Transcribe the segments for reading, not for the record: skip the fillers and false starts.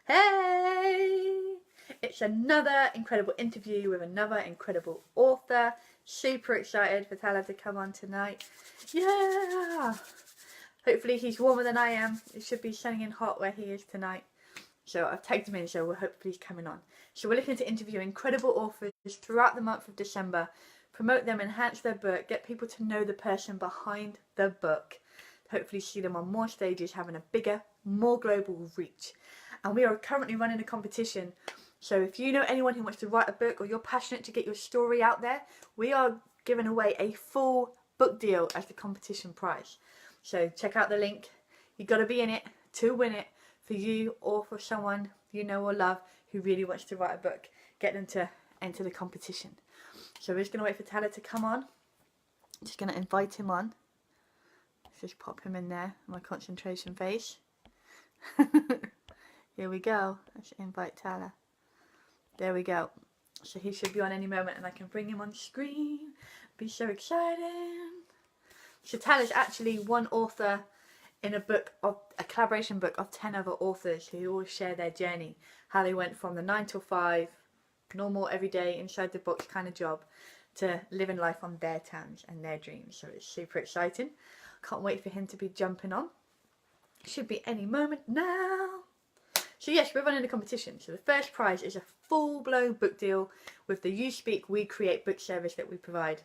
Hey! It's another incredible interview with another incredible author. Super excited for Talal to come on tonight. Yeah! Hopefully he's warmer than I am. It should be sunny and hot where he is tonight. So I've tagged him in, so hopefully he's coming on. So we're looking to interview incredible authors throughout the month of December, promote them, enhance their book, get people to know the person behind the book. Hopefully see them on more stages, having a bigger, more global reach. And we are currently running a competition. So if you know anyone who wants to write a book, or you're passionate to get your story out there, we are giving away a full book deal as the competition prize. So check out the link. You've got to be in it to win it, for you or for someone you know or love who really wants to write a book. Get them to enter the competition. So we're just going to wait for Talal to come on. Just going to invite him on. Let's just pop him in there, my concentration phase. Here we go. Let's invite Talal. There we go. So he should be on any moment and I can bring him on screen. Be so exciting. So Talal is actually one author in a collaboration book of 10 other authors who all share their journey, how they went from the 9 to 5 normal everyday inside the box kind of job to living life on their terms and their dreams. So it's super exciting. Can't wait for him to be jumping on. Should be any moment now. So yes, we're running a competition. So the first prize is a full-blown book deal with the You Speak, We Create book service that we provide.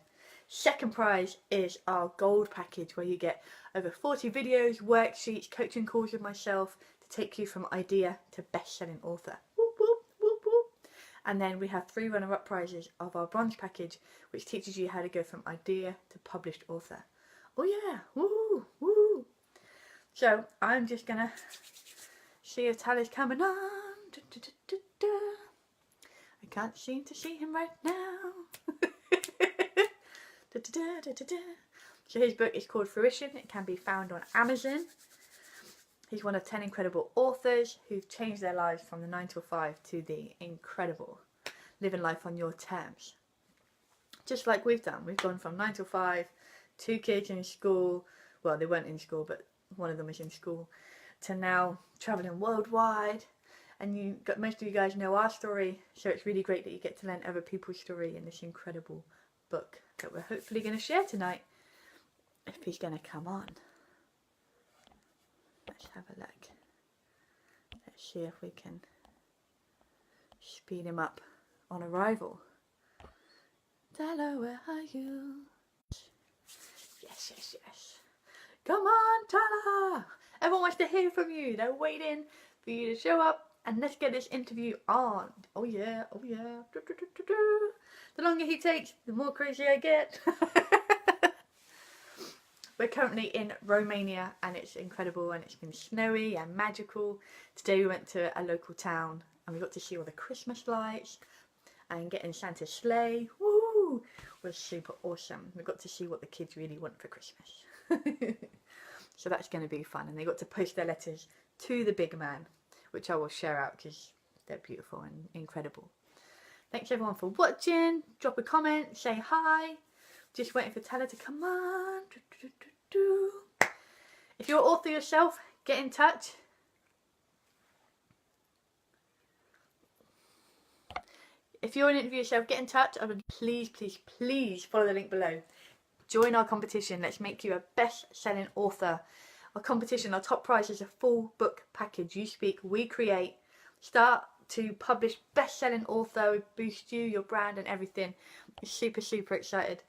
Second prize is our gold package, where you get over 40 videos, worksheets, coaching calls with myself to take you from idea to best-selling author. Whoop, whoop, whoop, whoop. And then we have 3 runner-up prizes of our bronze package, which teaches you how to go from idea to published author. Oh yeah, woo, woo. So I'm just gonna see if Talal's coming on. I can't seem to see him right now. So his book is called Fruition. It can be found on Amazon. He's one of 10 incredible authors who've changed their lives from the 9 to 5 to the incredible living life on your terms. Just like we've done. We've gone from 9 to 5, 2 kids in school. Well, they weren't in school, but one of them was in school. To now travelling worldwide. And most of you guys know our story. So it's really great that you get to learn other people's story in this incredible book that we're hopefully going to share tonight, if he's going to come on. Let's have a look. Let's see if we can speed him up on arrival. Talal, where are you? Yes, yes, yes. Come on, Talal. Everyone wants to hear from you. They're waiting for you to show up. And let's get this interview on. Oh yeah, oh yeah. The longer he takes, the more crazy I get. We're currently in Romania and it's incredible, and it's been snowy and magical. Today we went to a local town and we got to see all the Christmas lights and get in Santa's sleigh. Woo! Was super awesome. We got to see what the kids really want for Christmas. So that's going to be fun, and they got to post their letters to the big man, which I will share out because they're beautiful and incredible. Thanks everyone for watching. Drop a comment, say hi. Just waiting for Talal to come on. If you're an author yourself, get in touch. If you're an interviewer yourself, get in touch. I would please, please, please follow the link below. Join our competition. Let's make you a best-selling author. Our competition, our top prize is a full book package. You Speak, We Create. Start to publish best-selling author. We boost you, your brand and everything. I'm super, super excited.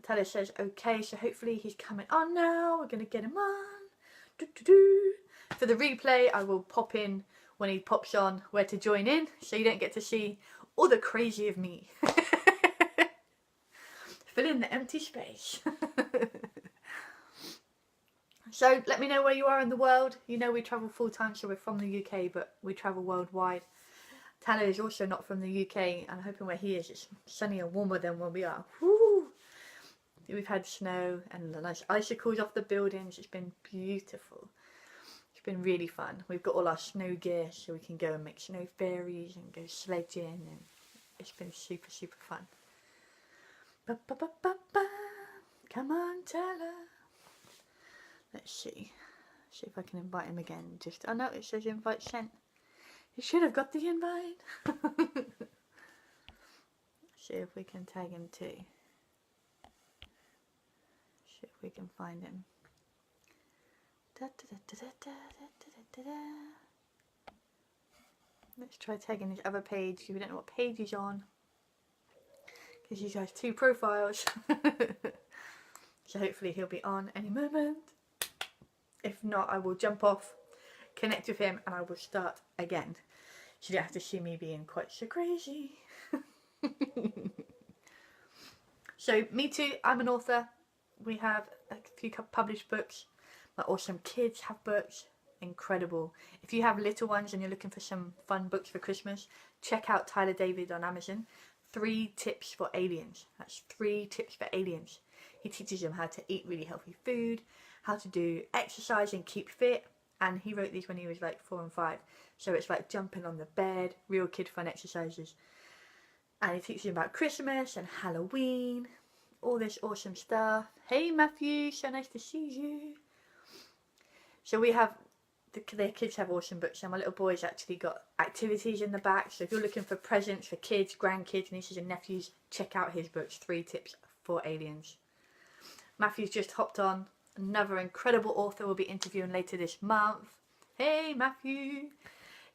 Talal says okay, so hopefully he's coming on now. We're going to get him on. For the replay, I will pop in when he pops on where to join in, so you don't get to see all the crazy of me. Fill in the empty space. So let me know where you are in the world. You know we travel full time, so we're from the UK, but we travel worldwide. Talal is also not from the UK, and I'm hoping where he is it's sunnier and warmer than where we are. Woo! We've had snow and the nice icicles off the buildings. It's been beautiful. It's been really fun. We've got all our snow gear so we can go and make snow fairies and go sledging, and it's been super, super fun. Ba, ba, ba, ba, ba. Come on, Talal. Let's see if I can invite him again. Oh no, it says invite sent. He should have got the invite. See if we can tag him too. See if we can find him. Let's try tagging his other page because we don't know what page he's on. Because he has 2 profiles. So hopefully he'll be on any moment. If not, I will jump off, connect with him, and I will start again. So you don't have to see me being quite so crazy. So me too, I'm an author. We have a few published books. My awesome kids have books. Incredible. If you have little ones and you're looking for some fun books for Christmas, check out Tyler David on Amazon. 3 tips for aliens. That's 3 tips for aliens. He teaches them how to eat really healthy food, how to do exercise and keep fit. And he wrote these when he was like 4 and 5. So it's like jumping on the bed, real kid fun exercises. And he teaches them about Christmas and Halloween, all this awesome stuff. Hey Matthew, so nice to see you. So we have, their kids have awesome books, and my little boy's actually got activities in the back. So if you're looking for presents for kids, grandkids, nieces and nephews, check out his books, 3 tips for aliens. Matthew's just hopped on. Another incredible author we'll be interviewing later this month. Hey Matthew.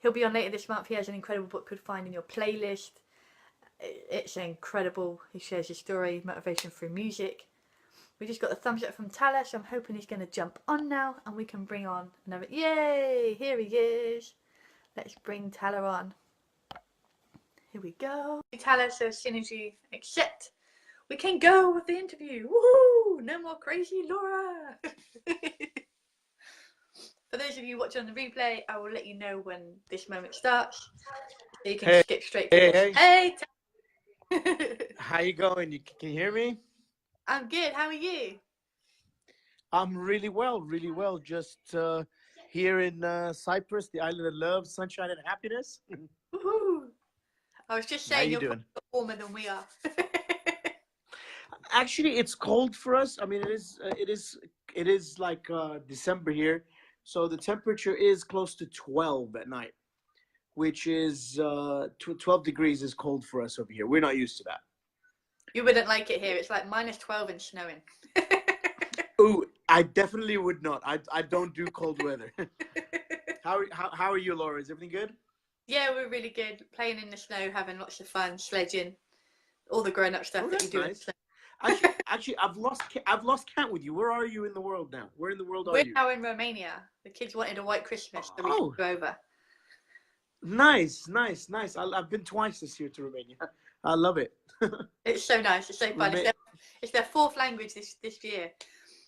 He'll be on later this month. He has an incredible book called Finding Your Playlist. It's incredible. He shares his story, motivation through music. We just got a thumbs up from Talal, so I'm hoping he's going to jump on now and we can bring on another. Yay! Here he is. Let's bring Talal on. Here we go. Talal, so as soon as you accept, we can go with the interview. Woohoo! No more crazy Laura. For those of you watching on the replay, I will let you know when this moment starts. So you can skip straight to this. Hey, how you going? Can you hear me? I'm good. How are you? I'm really well, really well. Just here in Cyprus, the island of love, sunshine, and happiness. Woohoo! I was just saying you're doing? warmer than we are. Actually, it's cold for us. I mean, it is like December here, so the temperature is close to 12 at night, which is 12 degrees is cold for us over here. We're not used to that. You wouldn't like it here. It's like -12 and snowing. Ooh, I definitely would not. I don't do cold weather. How are you, Laura? Is everything good? Yeah, we're really good. Playing in the snow, having lots of fun, sledging, all the grown-up stuff that you do. Nice. Actually, I've lost count with you. Where are you in the world now? Where in the world are you? We're now in Romania. The kids wanted a white Christmas, so we can go over. Nice. I've been twice this year to Romania. I love it. It's so nice. It's so fun. It's their 4th language this year.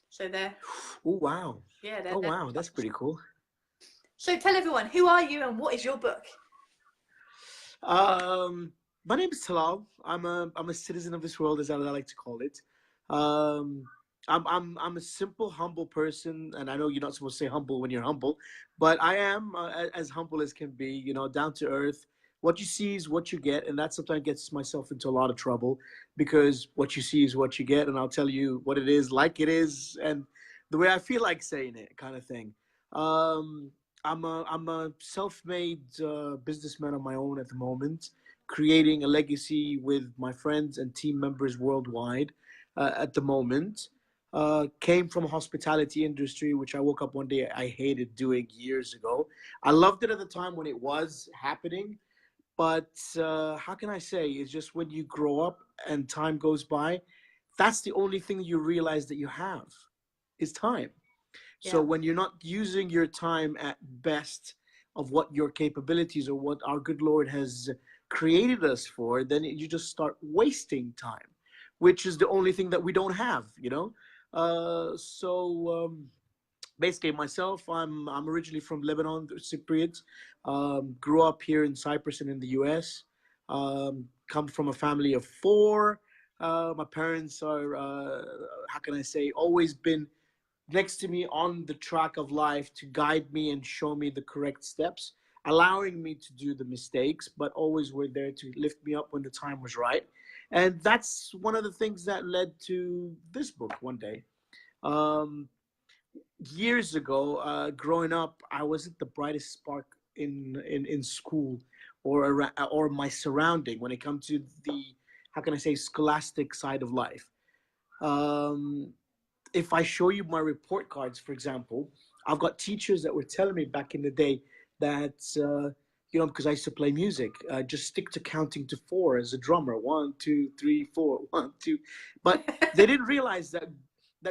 So they're. Oh wow. Yeah. Oh wow, that's pretty cool. So tell everyone, who are you and what is your book? My name is Talal. I'm a citizen of this world, as I like to call it. I'm a simple, humble person, and I know you're not supposed to say humble when you're humble, but I am as humble as can be. You know, down to earth. What you see is what you get, and that sometimes gets myself into a lot of trouble because what you see is what you get, and I'll tell you what it is, like it is, and the way I feel like saying it, kind of thing. I'm a self-made businessman on my own at the moment, creating a legacy with my friends and team members worldwide at the moment. Came from a hospitality industry, which I woke up one day I hated doing years ago. I loved it at the time when it was happening, but how can I say? It's just when you grow up and time goes by, that's the only thing you realize that you have is time. Yeah. So when you're not using your time at best of what your capabilities or what our good Lord has created us for, then you just start wasting time, which is the only thing that we don't have, you know? Basically myself, I'm originally from Lebanon, Cypriot, grew up here in Cyprus and in the US, come from a family of 4. My parents are, how can I say, always been next to me on the track of life to guide me and show me the correct steps, allowing me to do the mistakes, but always were there to lift me up when the time was right. And that's one of the things that led to this book one day. Years ago, growing up, I wasn't the brightest spark in school or my surrounding when it comes to the, how can I say, scholastic side of life. Um, if I show you my report cards, for example, I've got teachers that were telling me back in the day that, because I used to play music, just stick to counting to four as a drummer. 1, 2, 3, 4, 1, 2. But they didn't realize that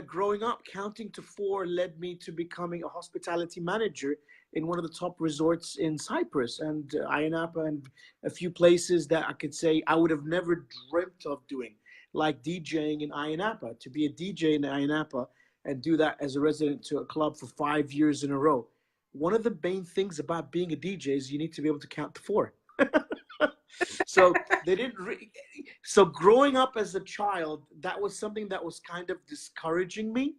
growing up, counting to four led me to becoming a hospitality manager in one of the top resorts in Cyprus and Ayia Napa and a few places that I could say I would have never dreamt of doing, like DJing in Ayia Napa. To be a DJ in Ayia Napa and do that as a resident to a club for 5 years in a row. One of the main things about being a DJ is you need to be able to count to four. So they didn't. So growing up as a child, that was something that was kind of discouraging me.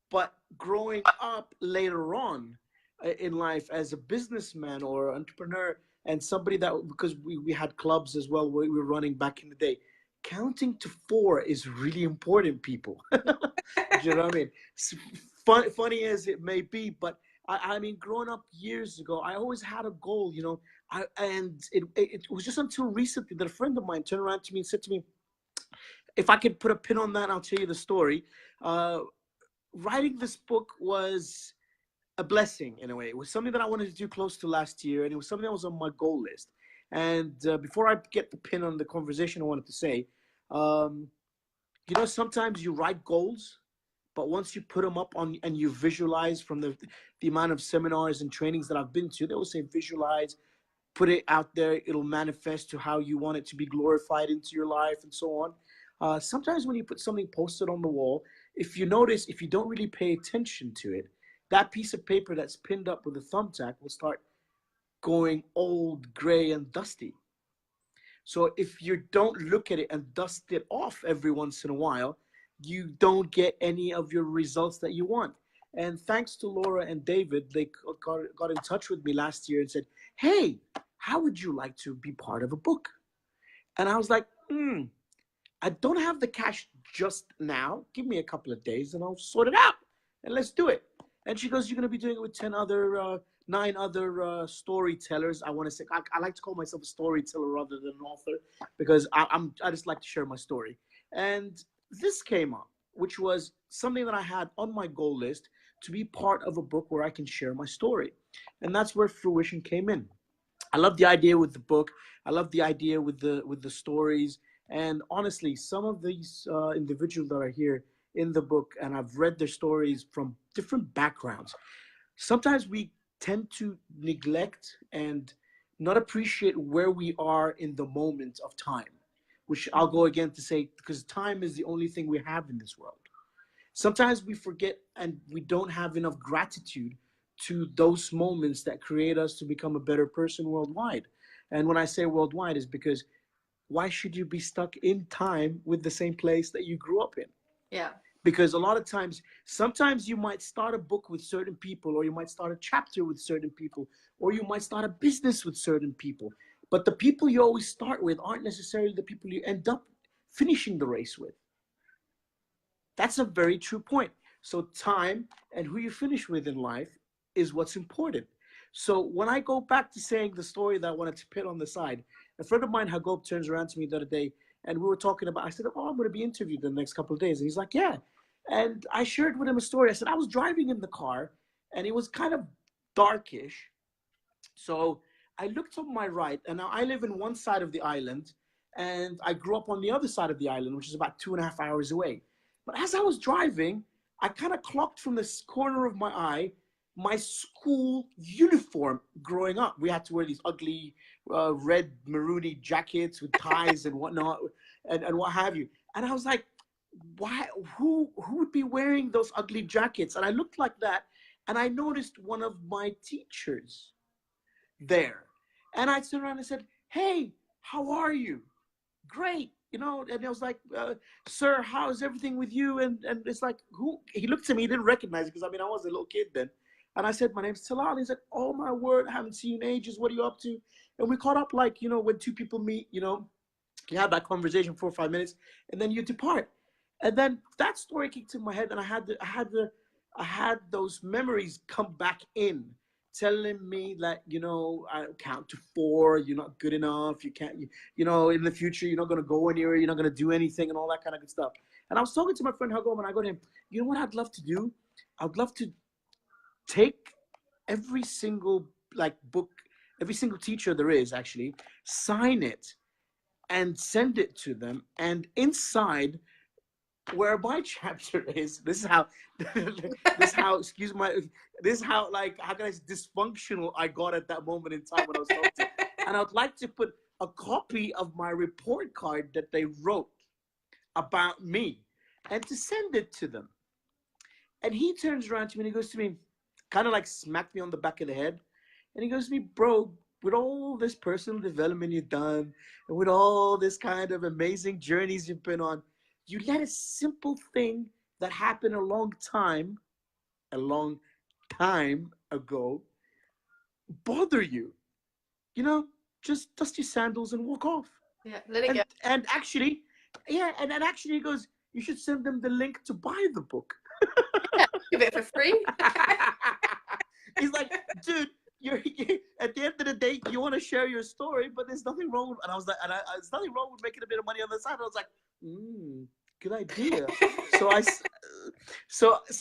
But growing up later on in life as a businessman or entrepreneur and somebody that, because we had clubs as well we were running back in the day, counting to four is really important, people. Do you know what I mean? Funny as it may be, but I mean, growing up years ago, I always had a goal, and it was just until recently that a friend of mine turned around to me and said to me, if I could put a pin on that, I'll tell you the story. Writing this book was a blessing in a way. It was something that I wanted to do close to last year, and it was something that was on my goal list. And before I get the pin on the conversation, I wanted to say, um, sometimes you write goals, but once you put them up on and you visualize from the amount of seminars and trainings that I've been to, they will say visualize, put it out there, it'll manifest to how you want it to be glorified into your life and so on. Sometimes when you put something posted on the wall, if you notice, if you don't really pay attention to it, that piece of paper that's pinned up with a thumbtack will start going old, gray, and dusty. So if you don't look at it and dust it off every once in a while, you don't get any of your results that you want. And thanks to Laura and David, they got in touch with me last year and said, hey, how would you like to be part of a book? And I was like, I don't have the cash just now. Give me a couple of days and I'll sort it out and let's do it. And she goes, you're going to be doing it with 9 other storytellers. I want to say, I like to call myself a storyteller rather than an author because I just like to share my story. And this came up, which was something that I had on my goal list to be part of a book where I can share my story. And that's where Fruition came in. I love the idea with the book. I love the idea with the stories. And honestly, some of these individuals that are here in the book, and I've read their stories from different backgrounds. Sometimes we tend to neglect and not appreciate where we are in the moment of time, which I'll go again to say, because time is the only thing we have in this world. Sometimes we forget and we don't have enough gratitude to those moments that create us to become a better person worldwide. And when I say worldwide is because why should you be stuck in time with the same place that you grew up in? Yeah. Because a lot of times, sometimes you might start a book with certain people, or you might start a chapter with certain people, or you might start a business with certain people. But the people you always start with aren't necessarily the people you end up finishing the race with. That's a very true point. So time and who you finish with in life is what's important. So when I go back to saying the story that I wanted to put on the side, a friend of mine, Hagop, turns around to me the other day, and we were talking about, I said, oh, I'm going to be interviewed in the next couple of days. And he's like, yeah. And I shared with him a story. I said, I was driving in the car, and it was kind of darkish. So I looked on my right, and now I live in one side of the island, and I grew up on the other side of the island, which is about 2.5 hours away. But as I was driving, I kind of clocked from the corner of my eye my school uniform growing up. We had to wear these ugly red maroony jackets with ties and whatnot and what have you. And I was like, why? Who would be wearing those ugly jackets? And I looked like that, and I noticed one of my teachers there. And I turned around and said, hey, how are you? Great. And I was like, sir, how's everything with you? And it's like, who? He looked at me, he didn't recognize it because, I mean, I was a little kid then. And I said, my name's Talal. He said, oh, my word, I haven't seen you in ages. What are you up to? And we caught up like, when two people meet, you have that conversation 4 or 5 minutes, and then you depart. And then that story kicked in my head, and I had those memories come back in telling me that, I count to four, you're not good enough, you can't, in the future you're not going to go anywhere, you're not going to do anything, and all that kind of good stuff. And I was talking to my friend Hugo, and I go to him, you know what I'd love to do? I'd love to take every single book, every single teacher there is, actually sign it and send it to them, and inside where my chapter is, this is how this is how excuse my this is how, how can I say, dysfunctional I got at that moment in time when I was talking to, and I'd like to put a copy of my report card that they wrote about me and to send it to them. And he turns around to me and he goes to me, kind of like smacked me on the back of the head, and he goes to me, bro, with all this personal development you've done, and with all this kind of amazing journeys you've been on, you let a simple thing that happened a long time ago, bother you. Just dust your sandals and walk off. Yeah, let it go. And actually, and actually he goes, you should send them the link to buy the book. Yeah, give it for free. He's like, dude, you're at the end of the day, you want to share your story, but there's nothing wrong with. And I was like, there's nothing wrong with making a bit of money on the side. I was like, good idea. So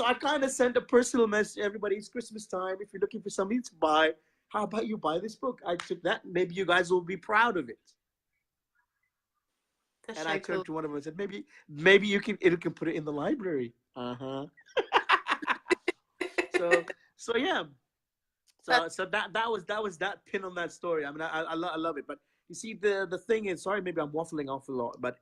I kind of sent a personal message to everybody. It's Christmas time. If you're looking for something to buy, how about you buy this book? I took that. Maybe you guys will be proud of it. That's and so I turned cool. to one of them and said, maybe you can put it in the library. So yeah. So that was that pin on that story. I mean, I love it. But you see, the thing is, sorry, maybe I'm waffling off a lot, but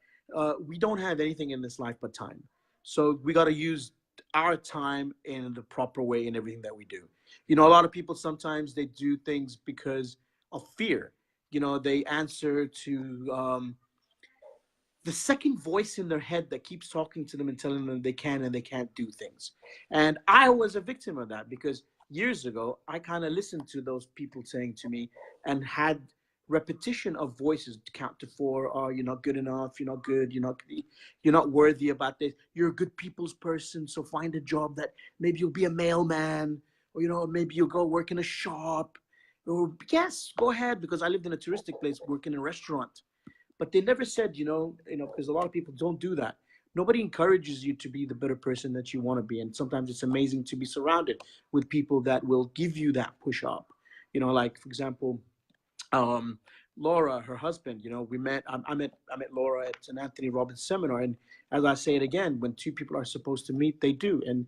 we don't have anything in this life but time. So we got to use our time in the proper way in everything that we do. A lot of people sometimes they do things because of fear. They answer to the second voice in their head that keeps talking to them and telling them they can and they can't do things. And I was a victim of that because years ago, I kind of listened to those people saying to me and had repetition of voices to count to four. Oh, you're not good enough. You're not good. You're not worthy about this. You're a good people's person. So find a job that maybe you'll be a mailman, or, maybe you'll go work in a shop, or yes, go ahead. Because I lived in a touristic place working in a restaurant. But they never said, because a lot of people don't do that. Nobody encourages you to be the better person that you want to be. And sometimes it's amazing to be surrounded with people that will give you that push up. Like, for example, Laura, her husband, we met, I met Laura at an Anthony Robbins seminar. And as I say it again, when two people are supposed to meet, they do. And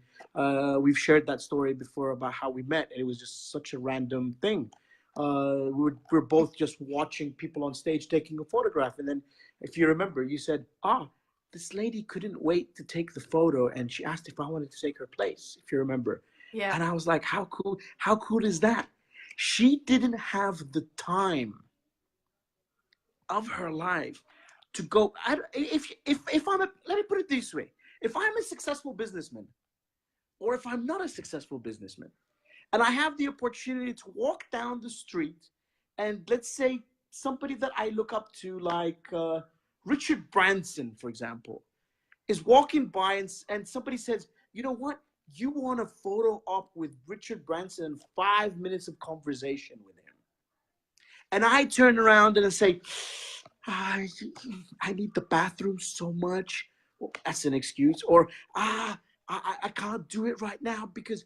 we've shared that story before about how we met. And it was just such a random thing. We're both just watching people on stage taking a photograph. And then if you remember, you said, this lady couldn't wait to take the photo. And she asked if I wanted to take her place, if you remember. Yeah. And I was like, how cool is that? She didn't have the time of her life to go. If I'm let me put it this way. If I'm a successful businessman, or if I'm not a successful businessman, and I have the opportunity to walk down the street and let's say somebody that I look up to, like Richard Branson, for example, is walking by and somebody says, you know what? You want a photo op with Richard Branson, 5 minutes of conversation with him. And I turn around and I say, I need the bathroom so much. Well, that's an excuse. Or, I can't do it right now because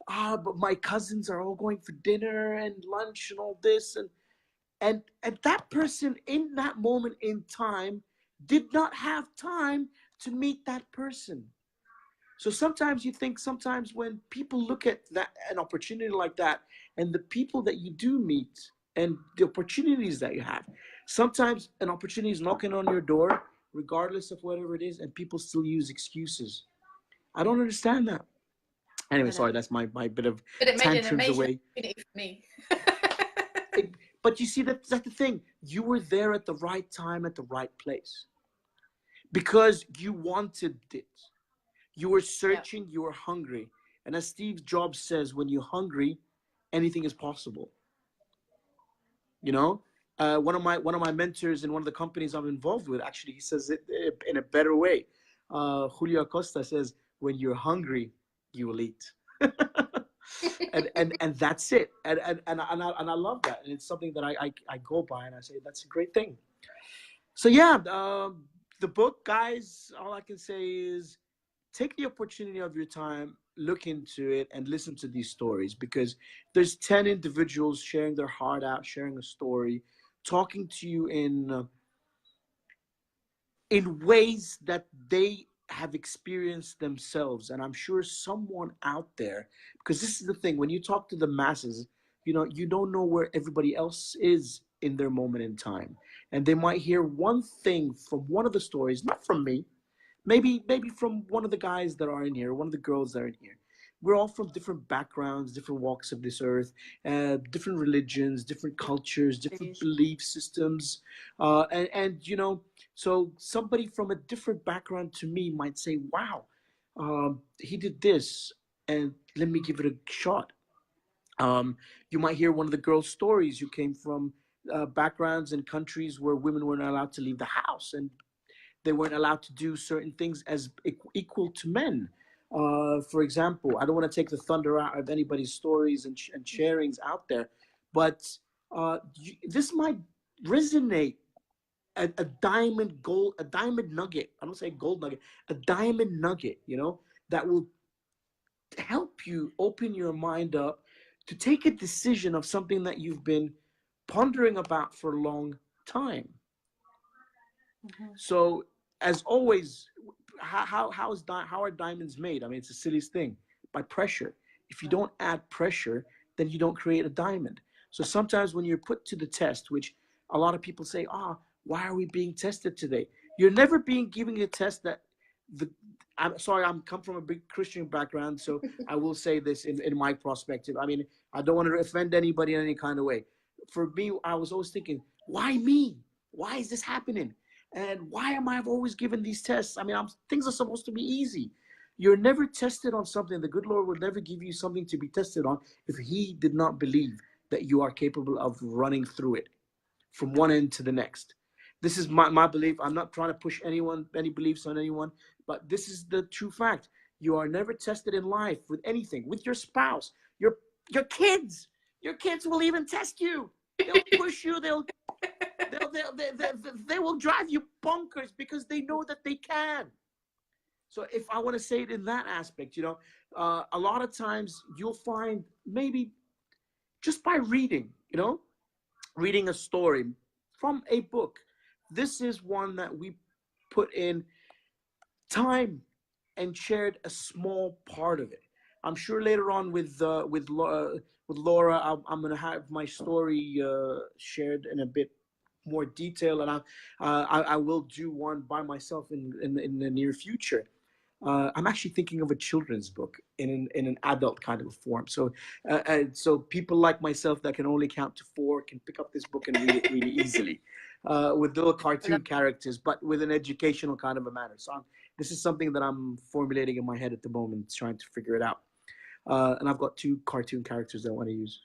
but my cousins are all going for dinner and lunch and all this. And that person in that moment in time did not have time to meet that person. So sometimes you think, sometimes when people look at that, an opportunity like that, and the people that you do meet and the opportunities that you have, sometimes an opportunity is knocking on your door, regardless of whatever it is, and people still use excuses. I don't understand that. Anyway, sorry, that's my bit of but it made an tantrums amazing away. opportunity for me. But you see, that's the thing. You were there at the right time, at the right place. Because you wanted it. You were searching, you were hungry. And as Steve Jobs says, when you're hungry, anything is possible. One of my mentors in one of the companies I'm involved with, actually, he says it in a better way. Julio Acosta says, when you're hungry, you will eat. and that's it. And I love that, and it's something that I go by, and I say that's a great thing. So yeah, the book, guys, all I can say is take the opportunity of your time, look into it, and listen to these stories, because there's 10 individuals sharing their heart out, sharing a story, talking to you in ways that they have experienced themselves. And I'm sure someone out there, because this is the thing, when you talk to the masses, you don't know where everybody else is in their moment in time. And they might hear one thing from one of the stories, not from me, maybe from one of the guys that are in here, one of the girls that are in here. We're all from different backgrounds, different walks of this earth, different religions, different cultures, different Please. belief systems, and so somebody from a different background to me might say, "Wow, he did this, and let me give it a shot." You might hear one of the girls' stories who came from backgrounds and countries where women were not allowed to leave the house, and they weren't allowed to do certain things as equal to men. For example, I don't want to take the thunder out of anybody's stories and sharings out there, but this might resonate. A diamond nugget. I don't say gold nugget, a diamond nugget. That will help you open your mind up to take a decision of something that you've been pondering about for a long time. Mhm. So, as always, how are diamonds made? I mean, it's the silliest thing. By pressure. If you don't add pressure, then you don't create a diamond. So sometimes when you're put to the test, which a lot of people say, why are we being tested today? You're never being given a test that the. I'm sorry, I'm come from a big Christian background, so I will say this in my perspective. I mean, I don't want to offend anybody in any kind of way. For me, I was always thinking, why me? Why is this happening? And why am I always given these tests? I mean, things are supposed to be easy. You're never tested on something. The good Lord will never give you something to be tested on if He did not believe that you are capable of running through it from one end to the next. This is my belief. I'm not trying to push any beliefs on anyone, but this is the true fact. You are never tested in life with anything, with your spouse, your kids. Your kids will even test you. They'll push you. They will drive you bonkers because they know that they can. So if I want to say it in that aspect, a lot of times you'll find maybe just by reading, reading a story from a book. This is one that we put in time and shared a small part of it. I'm sure later on with Laura, I'm gonna have my story shared in a bit more detail, and I will do one by myself in the near future. I'm actually thinking of a children's book in an adult kind of a form. So people like myself that can only count to four can pick up this book and read it really easily, with little cartoon characters, but with an educational kind of a manner. So this is something that I'm formulating in my head at the moment, trying to figure it out. And I've got two cartoon characters that I want to use.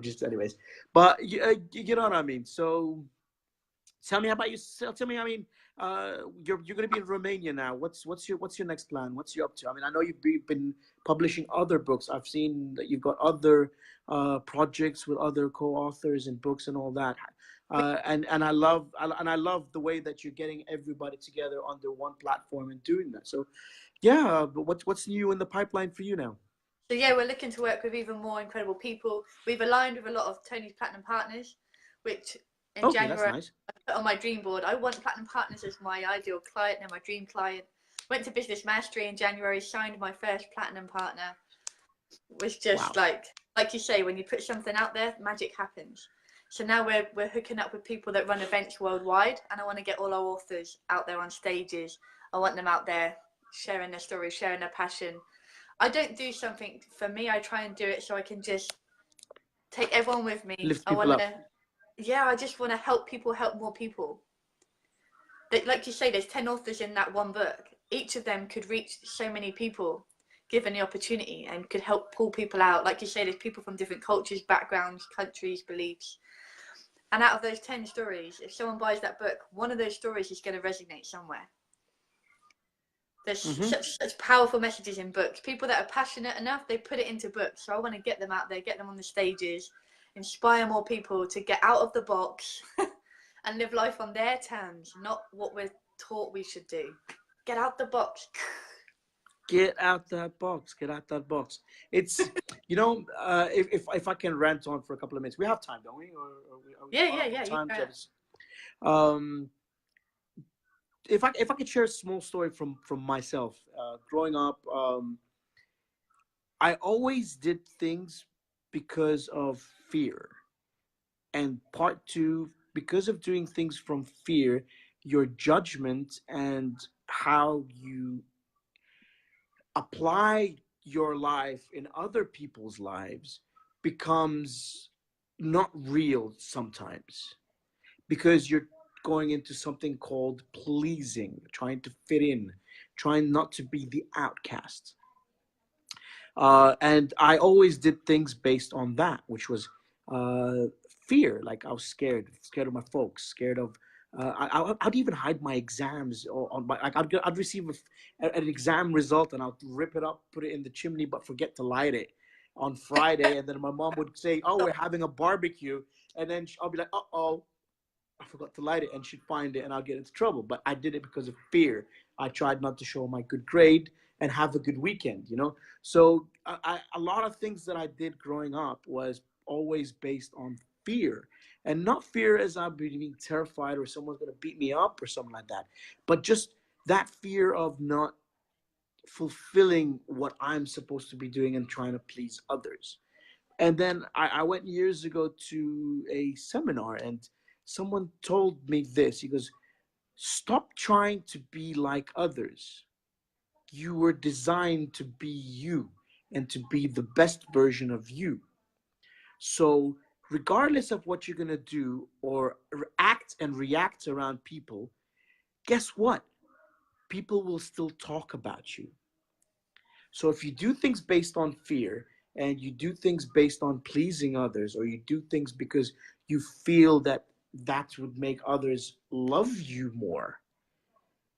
Just anyways, but you know what I mean. So tell me about yourself. Tell me, I mean, you're going to be in Romania now. What's your next plan? What's you up to? I mean, I know you've been publishing other books. I've seen that you've got other projects with other co-authors and books and all that. And I love the way that you're getting everybody together under one platform and doing that. So yeah, but what's new in the pipeline for you now? So yeah, we're looking to work with even more incredible people. We've aligned with a lot of Tony's Platinum Partners, which in Okay, that's January nice. I put on my dream board. I want Platinum Partners as my ideal client. They're my dream client. Went to Business Mastery in January, signed my first Platinum partner. It was just Wow. like you say, when you put something out there, magic happens. So now we're hooking up with people that run events worldwide, and I want to get all our authors out there on stages. I want them out there sharing their stories, sharing their passion. I don't do something for me. I try and do it so I can just take everyone with me. Lift I people want up. to, yeah, I just want to help people help more people. Like you say, there's 10 authors in that one book. Each of them could reach so many people given the opportunity and could help pull people out. Like you say, there's people from different cultures, backgrounds, countries, beliefs. And out of those 10 stories, if someone buys that book, one of those stories is going to resonate somewhere. There's Mm-hmm. such powerful messages in books. People that are passionate enough, they put it into books. So I want to get them out there, get them on the stages, inspire more people to get out of the box and live life on their terms, not what we're taught we should do. Get out the box. Get out that box. Get out that box. It's, if I can rant on for a couple of minutes, we have time, don't we? Or are we on Yeah. You time? can. Um, if I could share a small story from myself, growing up, I always did things because of fear, and part two, because of doing things from fear, your judgment and how you apply your life in other people's lives becomes not real sometimes, because you're going into something called pleasing, trying to fit in, trying not to be the outcast. And I always did things based on that, which was uh, fear. Like I was scared of my folks, scared of. I'd even hide my exams on my. Like I'd receive an exam result and I'll rip it up, put it in the chimney, but forget to light it on Friday. And then my mom would say, "Oh, we're having a barbecue," and then I'll be like, "Uh oh, I forgot to light it," and she'd find it and I'll get into trouble. But I did it because of fear. I tried not to show my good grade and have a good weekend. So a lot of things that I did growing up was always based on fear. And not fear as I'm being terrified or someone's going to beat me up or something like that, but just that fear of not fulfilling what I'm supposed to be doing and trying to please others. And then I went years ago to a seminar, and someone told me this. He goes, "Stop trying to be like others. You were designed to be you and to be the best version of you. So, regardless of what you're going to do or act and react around people, guess what? People will still talk about you. So if you do things based on fear and you do things based on pleasing others, or you do things because you feel that that would make others love you more,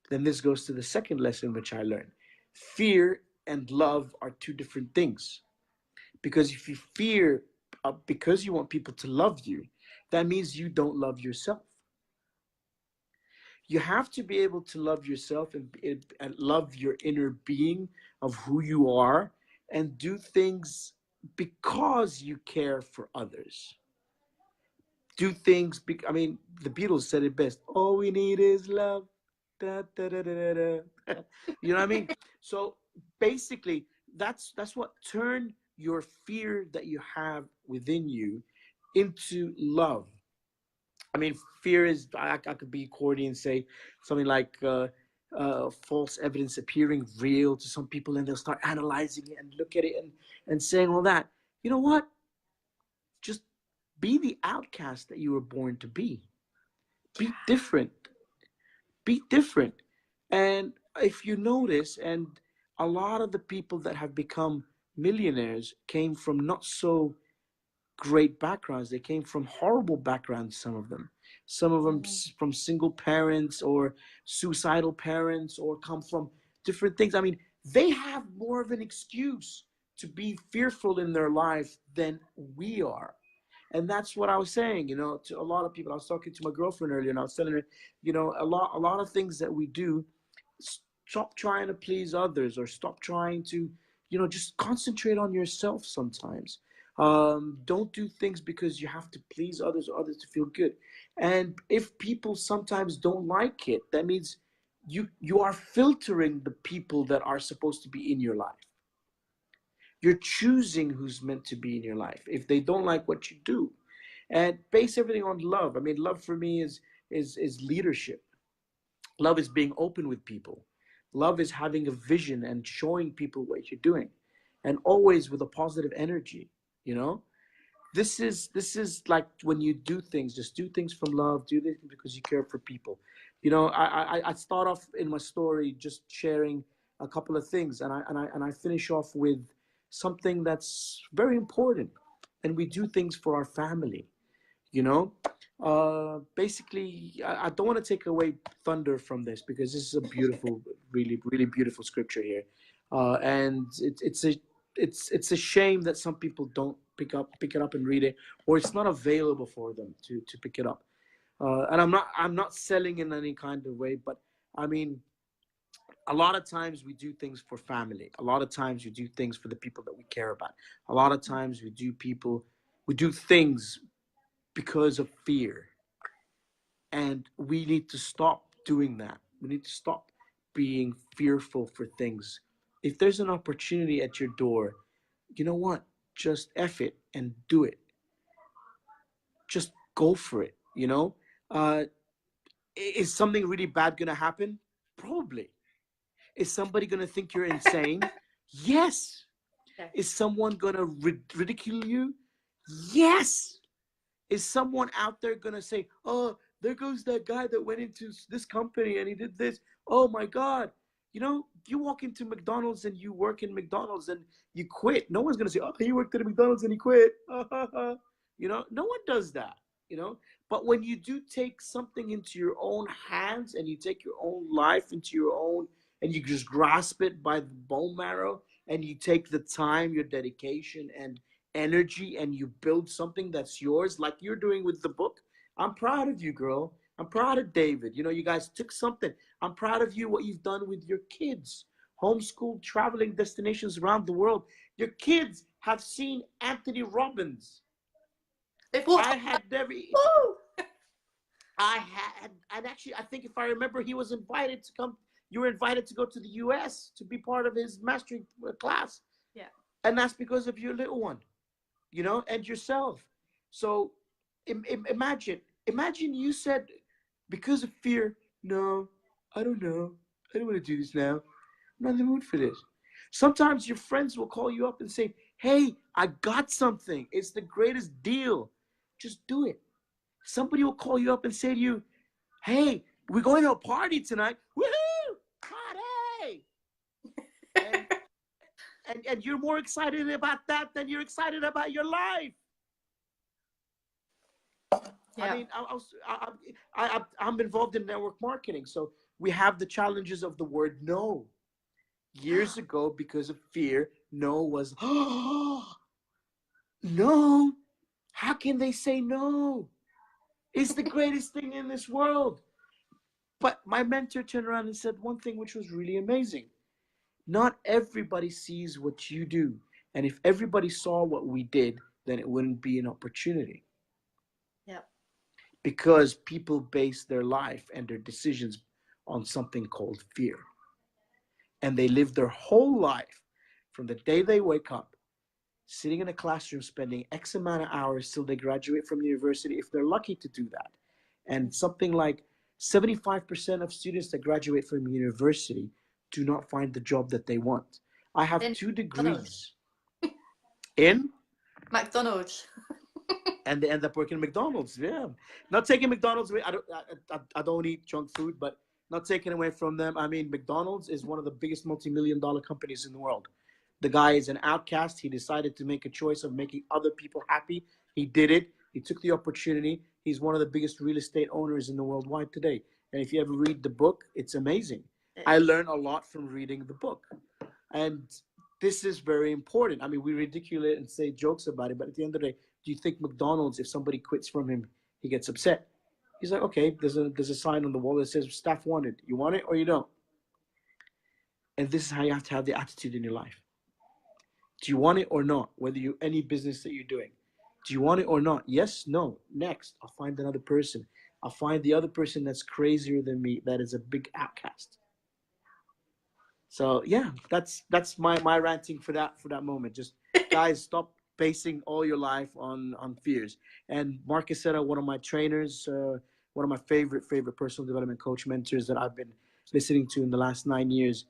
then this goes to the second lesson which I learned. Fear and love are two different things. Because if you fear because you want people to love you, that means you don't love yourself. You have to be able to love yourself and love your inner being of who you are, and do things because you care for others. Do things, I mean, the Beatles said it best: all we need is love. Da, da, da, da, da. You know what I mean? So basically, that's what turn your fear that you have within you into love. I mean, fear is, I could be corny and say something like false evidence appearing real to some people, and they'll start analyzing it and look at it and saying all that. You know what? Just be the outcast that you were born to be. Be different. Be different. And if you notice, and a lot of the people that have become millionaires came from not so great backgrounds. They came from horrible backgrounds, some of them. Some of them from single parents or suicidal parents, or come from different things. I mean, they have more of an excuse to be fearful in their life than we are. And that's what I was saying, to a lot of people. I was talking to my girlfriend earlier, and I was telling her, a lot of things that we do, stop trying to please others, or stop trying to, just concentrate on yourself sometimes. Don't do things because you have to please others or others to feel good. And if people sometimes don't like it, that means you are filtering the people that are supposed to be in your life. You're choosing who's meant to be in your life if they don't like what you do. And base everything on love. I mean, love for me is leadership. Love is being open with people. Love is having a vision and showing people what you're doing, and always with a positive energy. You know, this is like when you do things, just do things from love. Do this because you care for people. I start off in my story just sharing a couple of things, and I finish off with something that's very important. And we do things for our family. You know, Basically, I don't want to take away thunder from this because this is a beautiful, really, really beautiful scripture here, and it's a shame that some people don't pick it up and read it, or it's not available for them to pick it up. And I'm not selling in any kind of way, but I mean, a lot of times we do things for family. A lot of times we do things for the people that we care about. A lot of times we do things because of fear, and we need to stop doing that. We need to stop being fearful for things. If there's an opportunity at your door, you know what? Just F it and do it. Just go for it, you know? Uh, is something really bad going to happen? Probably. Is somebody going to think you're insane? Yes. Yes. Is someone going to ridicule you? Yes. Is someone out there gonna say, "Oh, there goes that guy that went into this company and he did this"? Oh my God! You know, you walk into McDonald's and you work in McDonald's and you quit. No one's gonna say, "Oh, he worked at a McDonald's and he quit." You know, no one does that. You know, but when you do take something into your own hands and you take your own life into your own, and you just grasp it by the bone marrow, and you take the time, your dedication, and energy, and you build something that's yours, like you're doing with the book. I'm proud of you, girl. I'm proud of David. You know, you guys took something. I'm proud of you, what you've done with your kids. Homeschool traveling destinations around the world. Your kids have seen Anthony Robbins. They've walked. I had never. Woo! I had, and actually, I think if I remember, he was invited to come. You were invited to go to the U.S. to be part of his mastering class, Yeah. and that's because of your little one, you know, and yourself. So imagine you said, because of fear, no, I don't know. I don't want to do this now. I'm not in the mood for this. Sometimes your friends will call you up and say, hey, I got something. It's the greatest deal. Just do it. Somebody will call you up and say to you, hey, we're going to a party tonight. Woohoo! Party! And, and you're more excited about that than you're excited about your life. I Yeah. mean, I'm involved in network marketing, so we have the challenges of the word no. Years ago, because of fear, no was, oh, no. How can they say no? It's the greatest thing in this world. But my mentor turned around and said one thing which was really amazing. Not everybody sees what you do. And if everybody saw what we did, then it wouldn't be an opportunity, Yeah. because people base their life and their decisions on something called fear. And they live their whole life from the day they wake up, sitting in a classroom, spending X amount of hours till they graduate from university, if they're lucky to do that. And something like 75% of students that graduate from university do not find the job that they want. I have Then 2 degrees McDonald's. in, McDonald's. and they end up working at McDonald's. Yeah, not taking McDonald's away. I don't eat junk food, but not taking away from them. I mean, McDonald's is one of the biggest multi-million-dollar companies in the world. The guy is an outcast. He decided to make a choice of making other people happy. He did it. He took the opportunity. He's one of the biggest real estate owners in the worldwide today. And if you ever read the book, it's amazing. I learned a lot from reading the book. And this is very important. I mean, we ridicule it and say jokes about it, but at the end of the day, do you think McDonald's, if somebody quits from him, he gets upset? He's like, okay, there's a sign on the wall that says staff wanted. You want it or you don't? And this is how you have to have the attitude in your life. Do you want it or not? Whether you any business that you're doing. Do you want it or not? Yes, no. Next, I'll find another person. I'll find the other person that's crazier than me, that is a big outcast. So yeah, that's my ranting for that moment. Just guys, stop basing all your life on fears. And Marcus Seta, one of my trainers, one of my favorite personal development coach mentors that I've been listening to in the last 9 years,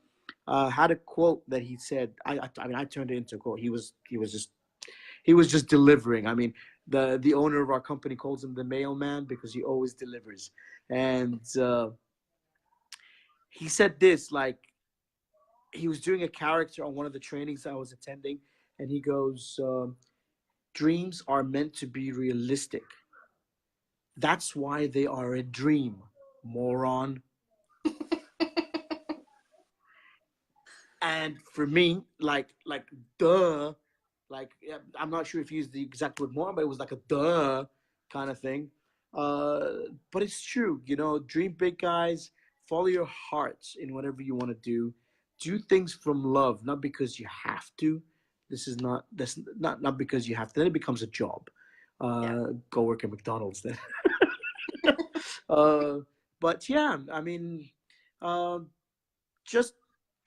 had a quote that he said. I mean, I turned it into a quote. He was just delivering. I mean, the owner of our company calls him the mailman because he always delivers. And he said this, like, he was doing a character on one of the trainings I was attending, and he goes, "Dreams are meant to be realistic. That's why they are a dream, moron. And for me, duh, yeah, I'm not sure if you used the exact word moron, but it was like a duh kind of thing. Uh, but it's true, dream big, guys. Follow your hearts in whatever you want to do. Do things from love, not because you have to. This is not because you have to. Then it becomes a job. Yeah. Go work at McDonald's then. uh, but yeah, I mean, uh, just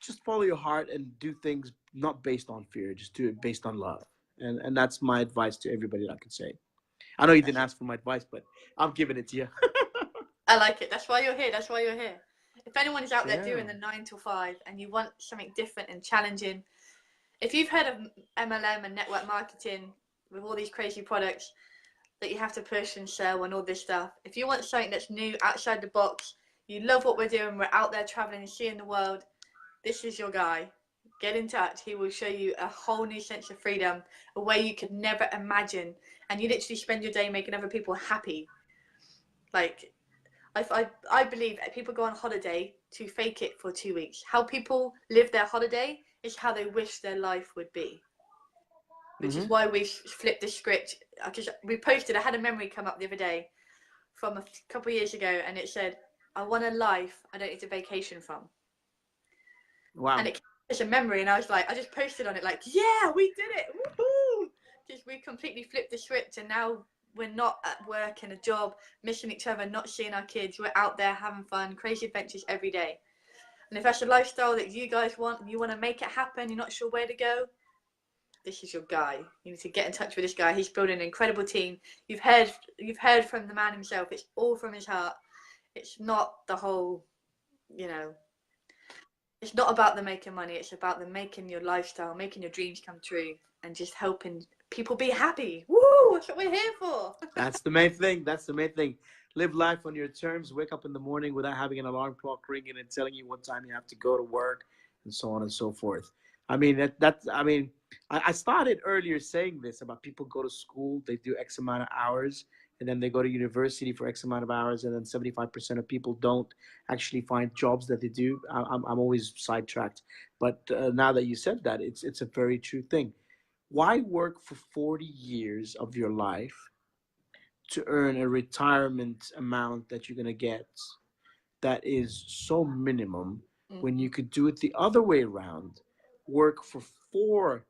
just follow your heart and do things not based on fear. Just do it based on love. And that's my advice to everybody that I could say. I know you didn't That's it. ask for my advice, but I'm giving it to you. I like it. That's why you're here. That's why you're here. If anyone is out there Yeah. doing the 9 to 5 and you want something different and challenging, if you've heard of MLM and network marketing with all these crazy products that you have to push and sell and all this stuff, if you want something that's new, outside the box, you love what we're doing, we're out there traveling and seeing the world, this is your guy. Get in touch. He will show you a whole new sense of freedom, a way you could never imagine. And you literally spend your day making other people happy. Like, I believe that people go on holiday to fake it for 2 weeks. How people live their holiday is how they wish their life would be, which is Mm-hmm. why we flipped the script. Because we posted, I had a memory come up the other day from a couple of years ago, and it said, I want a life I don't need to vacation from. And Wow. it came as a memory, and I was like, I just posted on it, like, yeah, we did it, woohoo! Just we completely flipped the script, and now we're not at work in a job, missing each other, not seeing our kids. We're out there having fun, crazy adventures every day. And if that's a lifestyle that you guys want, and you want to make it happen, you're not sure where to go, this is your guy. You need to get in touch with this guy. He's building an incredible team. You've heard from the man himself. It's all from his heart. It's not the whole, you know, it's not about the making money. It's about the making your lifestyle, making your dreams come true, and just helping people be happy. Woo! That's what we're here for. That's the main thing. That's the main thing. Live life on your terms. Wake up in the morning without having an alarm clock ringing and telling you what time you have to go to work, and so on and so forth. I mean I started earlier saying this about people go to school, they do X amount of hours, and then they go to university for X amount of hours, and then 75% of people don't actually find jobs that they do. I'm always sidetracked, but now that you said that, it's a very true thing. Why work for 40 years of your life to earn a retirement amount that you're going to get that is so minimum when you could do it the other way around? Work for 4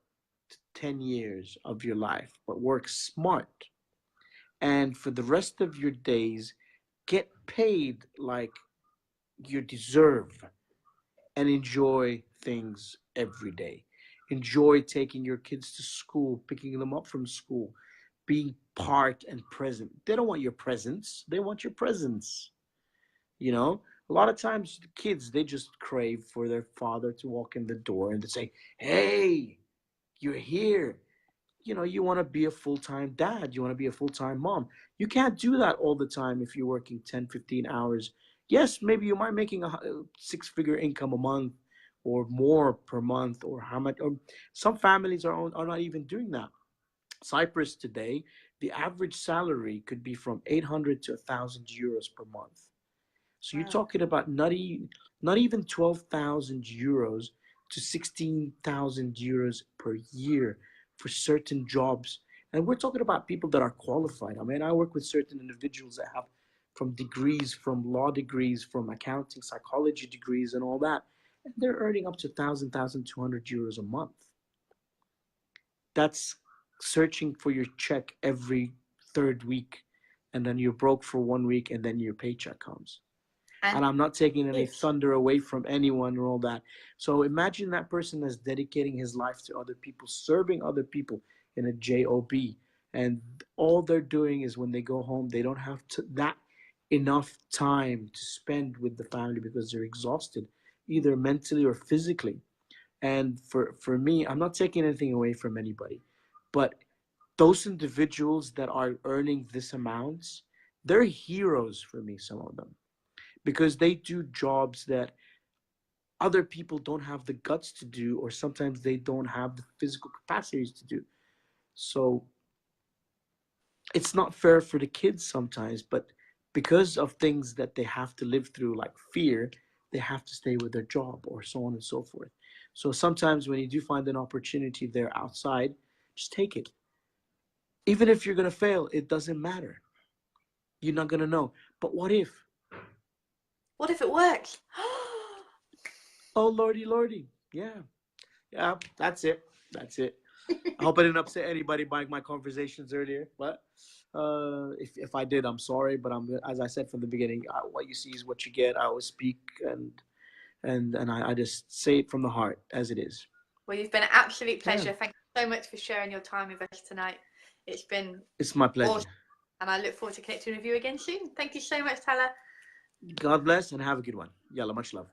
to 10 years of your life, but work smart. And for the rest of your days, get paid like you deserve and enjoy things every day. Enjoy taking your kids to school, picking them up from school, being part and present. They don't want your presence, they want your presence. You know, a lot of times the kids, they just crave for their father to walk in the door and to say, "Hey, you're here." You want to be a full-time dad, you want to be a full-time mom. You can't do that all the time if you're working 10, 15 hours. Yes, maybe you might making a six-figure income a month or more per month, or how much, or some families are not even doing that. Cyprus today, the average salary could be from 800 to 1,000 euros per month. So you're Wow. talking about not even 12,000 euros to 16,000 euros per year for certain jobs. And we're talking about people that are qualified. I mean, I work with certain individuals that have from degrees, from law degrees, from accounting, psychology degrees, and all that. And they're earning up to 1,200 euros a month. That's searching for your check every third week. And then you're broke for 1 week, and then your paycheck comes. And And I'm not taking any kids. thunder away from anyone or all that. So imagine that person is dedicating his life to other people, serving other people in a job, and all they're doing is when they go home, they don't have that enough time to spend with the family because they're exhausted, either mentally or physically. And for me, I'm not taking anything away from anybody, but those individuals that are earning this amounts, they're heroes for me, some of them, because they do jobs that other people don't have the guts to do, or sometimes they don't have the physical capacities to do. So it's not fair for the kids sometimes, but because of things that they have to live through, like fear, they have to stay with their job or so on and so forth. So sometimes when you do find an opportunity there outside, just take it. Even if you're going to fail, it doesn't matter. You're not going to know. But what if? What if it works? Oh, lordy, lordy. Yeah. Yeah, that's it. That's it. I hope I didn't upset anybody by my conversations earlier, but if I did, I'm sorry. But I'm, as I said from the beginning, what you see is what you get. I always speak and I just say it from the heart as it is. Well, you've been an absolute Yeah, pleasure. Thank you so much for sharing your time with us tonight. It's been it's my pleasure. awesome, and I look forward to connecting with you again soon. Thank you so much, Talal. God bless and have a good one. Yalla, much love.